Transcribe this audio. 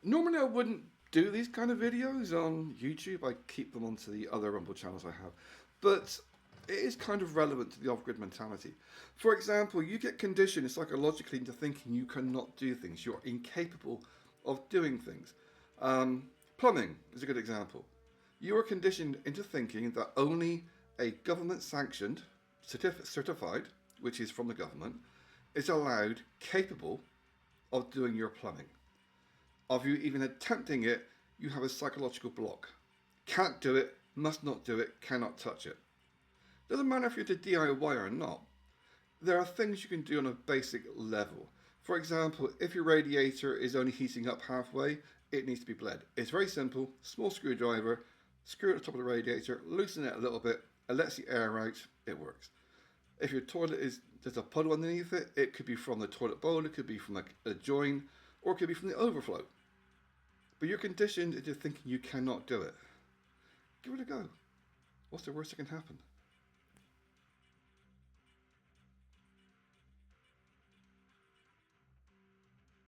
Normally I wouldn't do these kind of videos on YouTube. I keep them onto the other Rumble channels I have. But it is kind of relevant to the off-grid mentality. For example, you get conditioned psychologically into thinking you cannot do things. You're incapable of doing things. Plumbing is a good example. You are conditioned into thinking that only a government-sanctioned, certified, which is from the government, is allowed, capable of doing your plumbing. Of you even attempting it, you have a psychological block. Can't do it, must not do it, cannot touch it. Doesn't matter if you're to DIY or not. There are things you can do on a basic level. For example, if your radiator is only heating up halfway, it needs to be bled. It's very simple, small screwdriver, screw it at the top of the radiator, loosen it a little bit, it lets the air out, it works. If your toilet there's a puddle underneath it, it could be from the toilet bowl, it could be from a join, or it could be from the overflow. But you're conditioned into thinking you cannot do it. Give it a go. What's the worst that can happen?